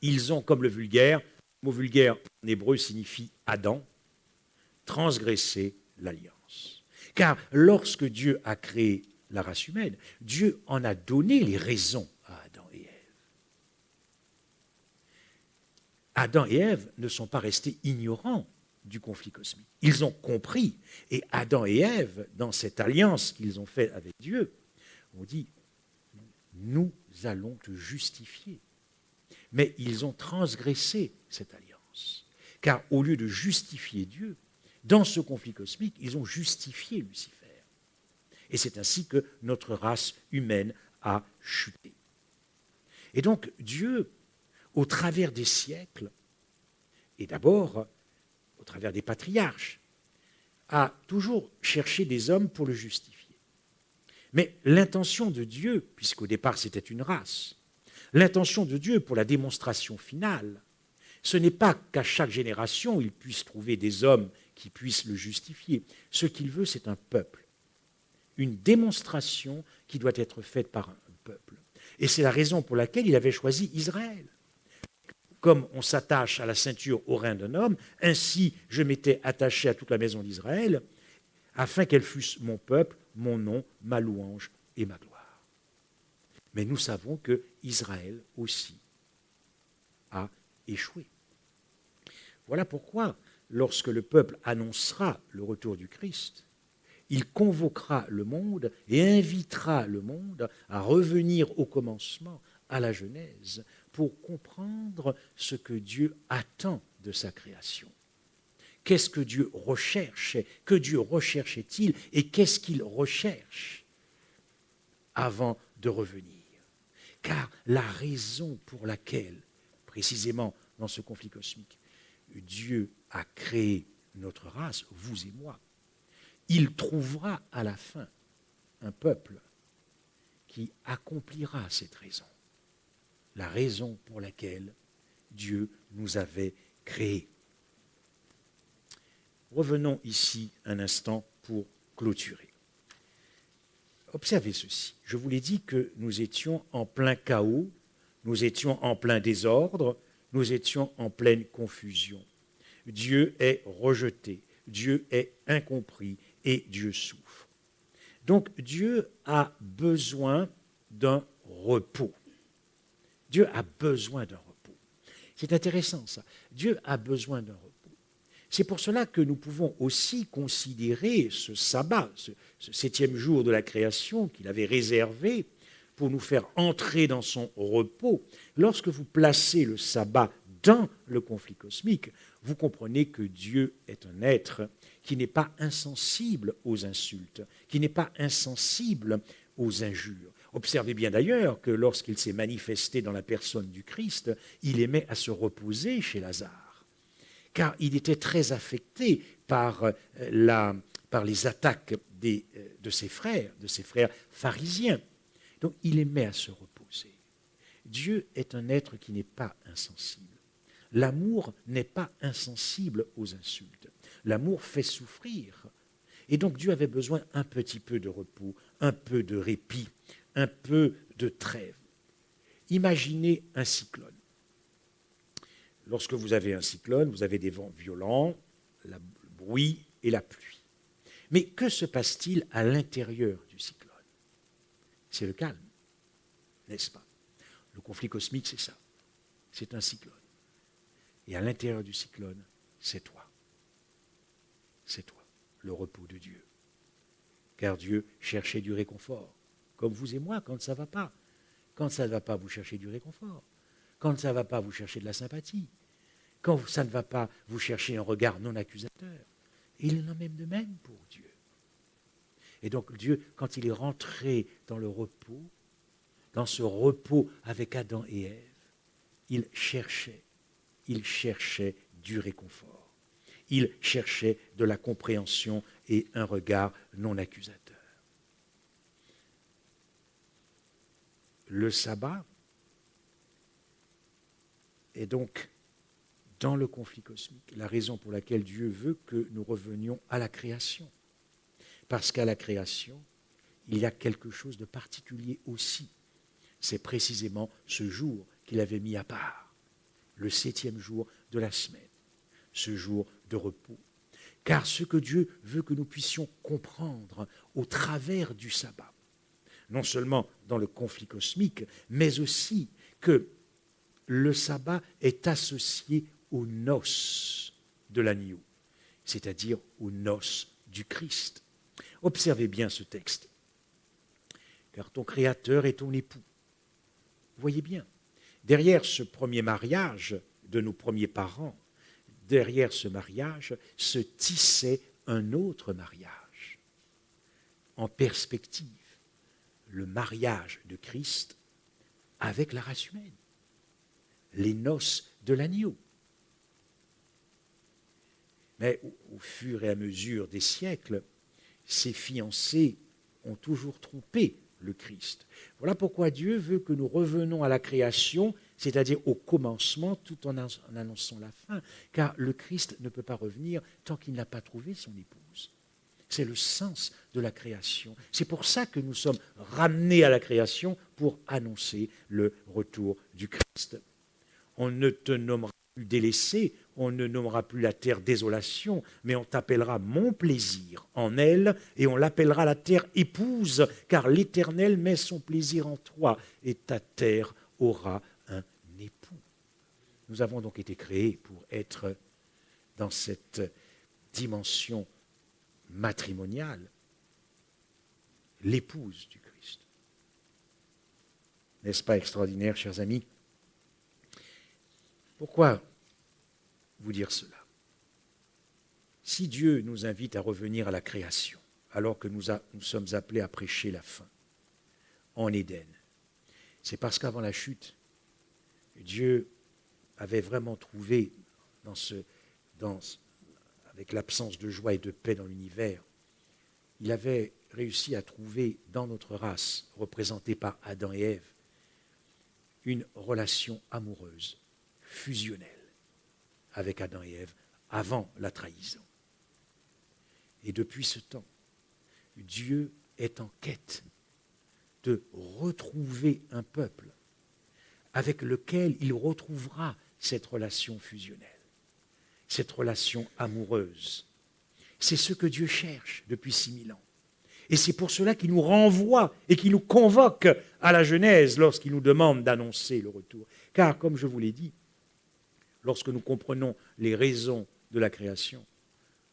ils ont, comme le vulgaire, le mot vulgaire en hébreu signifie Adam, transgressé l'alliance. Car lorsque Dieu a créé la race humaine, Dieu en a donné les raisons à Adam et Ève. Adam et Ève ne sont pas restés ignorants du conflit cosmique. Ils ont compris. Et Adam et Ève, dans cette alliance qu'ils ont faite avec Dieu, ont dit, nous allons te justifier. Mais ils ont transgressé cette alliance. Car au lieu de justifier Dieu, dans ce conflit cosmique, ils ont justifié Lucifer. Et c'est ainsi que notre race humaine a chuté. Et donc Dieu, au travers des siècles, et d'abord au travers des patriarches, a toujours cherché des hommes pour le justifier. Mais l'intention de Dieu, puisqu'au départ c'était une race, l'intention de Dieu pour la démonstration finale, ce n'est pas qu'à chaque génération il puisse trouver des hommes qui puissent le justifier. Ce qu'il veut, c'est un peuple. Une démonstration qui doit être faite par un peuple. Et c'est la raison pour laquelle il avait choisi Israël. Comme on s'attache à la ceinture au rein d'un homme, ainsi je m'étais attaché à toute la maison d'Israël, afin qu'elle fût mon peuple, mon nom, ma louange et ma gloire. Mais nous savons que Israël aussi a échoué. Voilà pourquoi, lorsque le peuple annoncera le retour du Christ, il convoquera le monde et invitera le monde à revenir au commencement, à la Genèse, pour comprendre ce que Dieu attend de sa création. Qu'est-ce que Dieu recherchait? Que Dieu recherchait-il? Et qu'est-ce qu'il recherche avant de revenir? Car la raison pour laquelle, précisément dans ce conflit cosmique, Dieu a créé notre race, vous et moi, il trouvera à la fin un peuple qui accomplira cette raison. La raison pour laquelle Dieu nous avait créés. Revenons ici un instant pour clôturer. Observez ceci. Je vous l'ai dit que nous étions en plein chaos, nous étions en plein désordre, nous étions en pleine confusion. Dieu est rejeté, Dieu est incompris et Dieu souffre. Donc Dieu a besoin d'un repos. Dieu a besoin d'un repos. C'est intéressant ça. Dieu a besoin d'un repos. C'est pour cela que nous pouvons aussi considérer ce sabbat, ce 7e jour de la création qu'il avait réservé pour nous faire entrer dans son repos. Lorsque vous placez le sabbat dans le conflit cosmique, vous comprenez que Dieu est un être qui n'est pas insensible aux insultes, qui n'est pas insensible aux injures. Observez bien d'ailleurs que lorsqu'il s'est manifesté dans la personne du Christ, il aimait à se reposer chez Lazare, car il était très affecté par les attaques de ses frères pharisiens. Donc il aimait à se reposer. Dieu est un être qui n'est pas insensible. L'amour n'est pas insensible aux insultes. L'amour fait souffrir. Et donc Dieu avait besoin un petit peu de repos, un peu de répit, un peu de trêve. Imaginez un cyclone. Lorsque vous avez un cyclone, vous avez des vents violents, le bruit et la pluie. Mais que se passe-t-il à l'intérieur du cyclone? C'est le calme, n'est-ce pas? Le conflit cosmique, c'est ça. C'est un cyclone. Et à l'intérieur du cyclone, c'est toi. C'est toi, le repos de Dieu. Car Dieu cherchait du réconfort, comme vous et moi, quand ça ne va pas. Quand ça ne va pas, vous cherchez du réconfort. Quand ça ne va pas, vous cherchez de la sympathie. Quand ça ne va pas, vous cherchez un regard non accusateur. Et il en a même de même pour Dieu. Et donc Dieu, quand il est rentré dans le repos, dans ce repos avec Adam et Ève, il cherchait du réconfort. Il cherchait de la compréhension et un regard non accusateur. Le sabbat est donc dans le conflit cosmique la raison pour laquelle Dieu veut que nous revenions à la création. Parce qu'à la création, il y a quelque chose de particulier aussi. C'est précisément ce jour qu'il avait mis à part, le 7e jour de la semaine, ce jour de repos. Car ce que Dieu veut que nous puissions comprendre au travers du sabbat, non seulement dans le conflit cosmique, mais aussi que le sabbat est associé aux noces de l'agneau, c'est-à-dire aux noces du Christ. Observez bien ce texte. Car ton Créateur est ton époux. Vous voyez bien, derrière ce premier mariage de nos premiers parents, derrière ce mariage se tissait un autre mariage. En perspective, le mariage de Christ avec la race humaine, les noces de l'agneau. Mais au fur et à mesure des siècles, ces fiancés ont toujours trompé le Christ. Voilà pourquoi Dieu veut que nous revenons à la création, c'est-à-dire au commencement, tout en annonçant la fin, car le Christ ne peut pas revenir tant qu'il n'a pas trouvé son épouse. C'est le sens de la création. C'est pour ça que nous sommes ramenés à la création pour annoncer le retour du Christ. On ne te nommera plus délaissé, on ne nommera plus la terre désolation, mais on t'appellera mon plaisir en elle, et on l'appellera la terre épouse, car l'Éternel met son plaisir en toi, et ta terre aura un époux. Nous avons donc été créés pour être dans cette dimension matrimoniale, l'épouse du Christ. N'est-ce pas extraordinaire, chers amis? Pourquoi vous dire cela? Si Dieu nous invite à revenir à la création, alors que nous sommes appelés à prêcher la fin, en Éden, c'est parce qu'avant la chute, Dieu avait vraiment trouvé, avec l'absence de joie et de paix dans l'univers, il avait réussi à trouver dans notre race, représentée par Adam et Ève, une relation amoureuse, fusionnelle, avec Adam et Ève, avant la trahison. Et depuis ce temps, Dieu est en quête de retrouver un peuple avec lequel il retrouvera cette relation fusionnelle, cette relation amoureuse. C'est ce que Dieu cherche depuis 6000 ans. Et c'est pour cela qu'il nous renvoie et qu'il nous convoque à la Genèse lorsqu'il nous demande d'annoncer le retour. Car, comme je vous l'ai dit, lorsque nous comprenons les raisons de la création,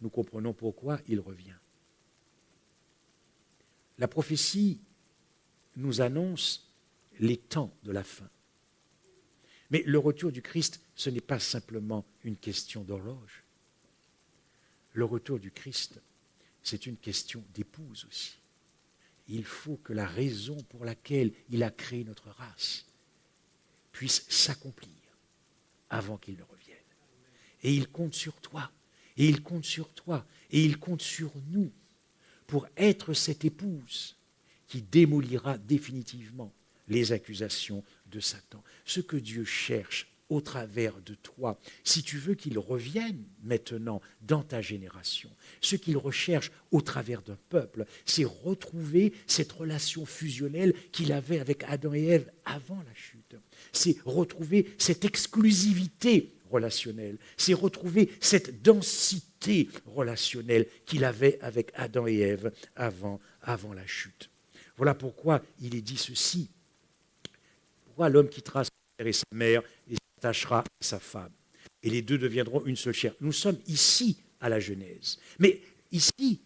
nous comprenons pourquoi il revient. La prophétie nous annonce les temps de la fin. Mais le retour du Christ, ce n'est pas simplement une question d'horloge. Le retour du Christ, c'est une question d'épouse aussi. Il faut que la raison pour laquelle il a créé notre race puisse s'accomplir avant qu'il ne revienne. Et il compte sur toi, et il compte sur toi, et il compte sur nous pour être cette épouse qui démolira définitivement les accusations de Satan. Ce que Dieu cherche au travers de toi, si tu veux qu'il revienne maintenant dans ta génération, ce qu'il recherche au travers d'un peuple, c'est retrouver cette relation fusionnelle qu'il avait avec Adam et Ève avant la chute. C'est retrouver cette exclusivité relationnelle, c'est retrouver cette densité relationnelle qu'il avait avec Adam et Ève avant la chute. Voilà pourquoi il est dit ceci. pourquoi l'homme quittera son père et sa mère et s'attachera à sa femme. Et les deux deviendront une seule chair. Nous sommes ici à la Genèse. Mais ici,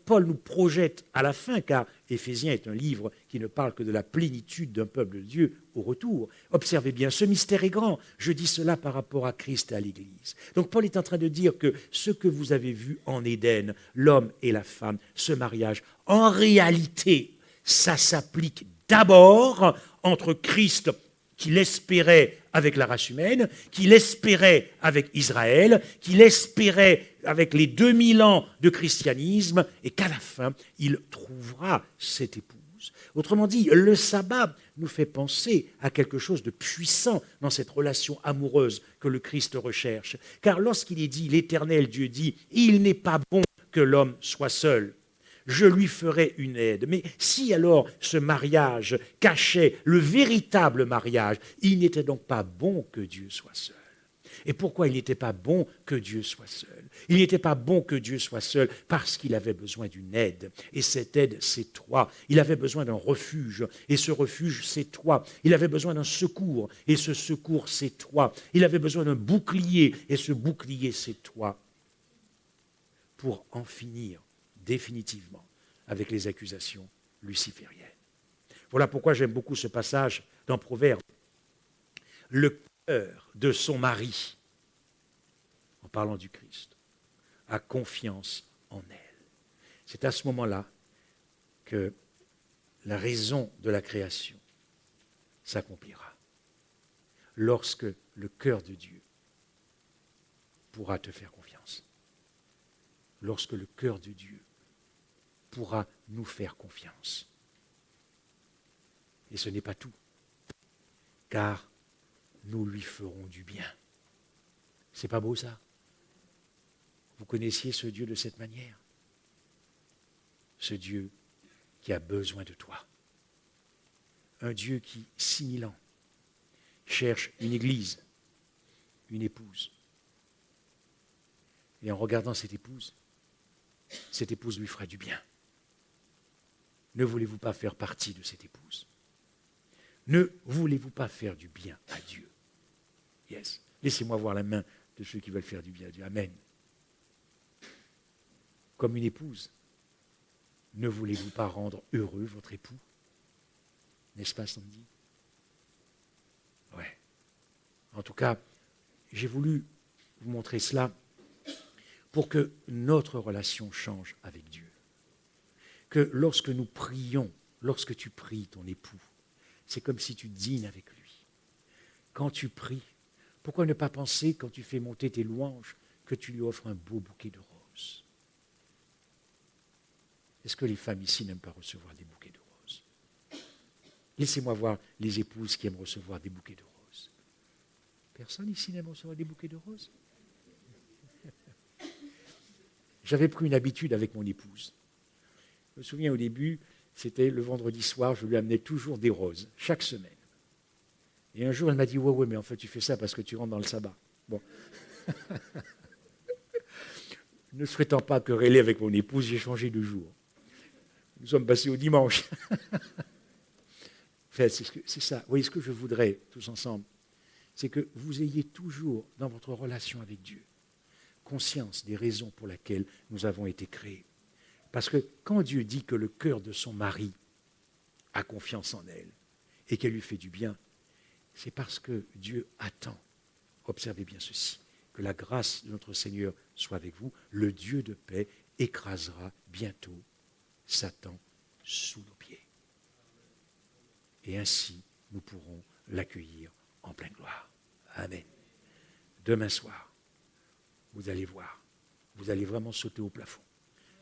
Paul nous projette à la fin, car Éphésiens est un livre qui ne parle que de la plénitude d'un peuple de Dieu au retour. Observez bien, ce mystère est grand. Je dis cela par rapport à Christ et à l'Église. Donc Paul est en train de dire que ce que vous avez vu en Éden, l'homme et la femme, ce mariage, en réalité, ça s'applique d'abord entre Christ qu'il espérait avec la race humaine, qu'il espérait avec Israël, qu'il espérait avec les 2000 ans de christianisme, et qu'à la fin, il trouvera cette épouse. Autrement dit, le sabbat nous fait penser à quelque chose de puissant dans cette relation amoureuse que le Christ recherche. Car lorsqu'il est dit, l'Éternel Dieu dit, il n'est pas bon que l'homme soit seul. Je lui ferai une aide. Mais si alors ce mariage cachait le véritable mariage, il n'était donc pas bon que Dieu soit seul. Et pourquoi il n'était pas bon que Dieu soit seul? Il n'était pas bon que Dieu soit seul parce qu'il avait besoin d'une aide. Et cette aide, c'est toi. Il avait besoin d'un refuge. Et ce refuge, c'est toi. Il avait besoin d'un secours. Et ce secours, c'est toi. Il avait besoin d'un bouclier. Et ce bouclier, c'est toi. Pour en finir définitivement avec les accusations lucifériennes. Voilà pourquoi j'aime beaucoup ce passage dans Proverbe. Le cœur de son mari, en parlant du Christ, a confiance en elle. C'est à ce moment-là que la raison de la création s'accomplira. Lorsque le cœur de Dieu pourra te faire confiance. Lorsque le cœur de Dieu pourra nous faire confiance. Et ce n'est pas tout, car nous lui ferons du bien. C'est pas beau ça? Vous connaissiez ce Dieu de cette manière? Ce Dieu qui a besoin de toi. Un Dieu qui, 6000 ans, cherche une église, une épouse. Et en regardant cette épouse lui fera du bien. Ne voulez-vous pas faire partie de cette épouse? Ne voulez-vous pas faire du bien à Dieu? Yes. Laissez-moi voir la main de ceux qui veulent faire du bien à Dieu. Amen. Comme une épouse, ne voulez-vous pas rendre heureux votre époux? N'est-ce pas, Sandy? Ouais. En tout cas, j'ai voulu vous montrer cela pour que notre relation change avec Dieu. Que lorsque nous prions, lorsque tu pries ton époux, c'est comme si tu dînes avec lui. Quand tu pries, pourquoi ne pas penser, quand tu fais monter tes louanges, que tu lui offres un beau bouquet de roses? Est-ce que les femmes ici n'aiment pas recevoir des bouquets de roses? Laissez-moi voir les épouses qui aiment recevoir des bouquets de roses. Personne ici n'aime recevoir des bouquets de roses? J'avais pris une habitude avec mon épouse. Je me souviens au début, c'était le vendredi soir, je lui amenais toujours des roses, chaque semaine. Et un jour, elle m'a dit, ouais, mais en fait, tu fais ça parce que tu rentres dans le sabbat. Bon. Ne souhaitant pas quereller avec mon épouse, j'ai changé de jour. Nous sommes passés au dimanche. En fait, c'est ça. Vous voyez, ce que je voudrais, tous ensemble, c'est que vous ayez toujours, dans votre relation avec Dieu, conscience des raisons pour lesquelles nous avons été créés. Parce que quand Dieu dit que le cœur de son mari a confiance en elle et qu'elle lui fait du bien, c'est parce que Dieu attend, observez bien ceci, que la grâce de notre Seigneur soit avec vous. Le Dieu de paix écrasera bientôt Satan sous nos pieds. Et ainsi, nous pourrons l'accueillir en pleine gloire. Amen. Demain soir, vous allez voir, vous allez vraiment sauter au plafond.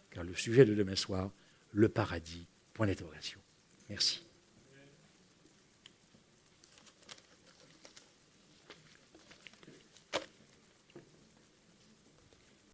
Car le sujet de demain soir, le paradis, point d'interrogation. Merci.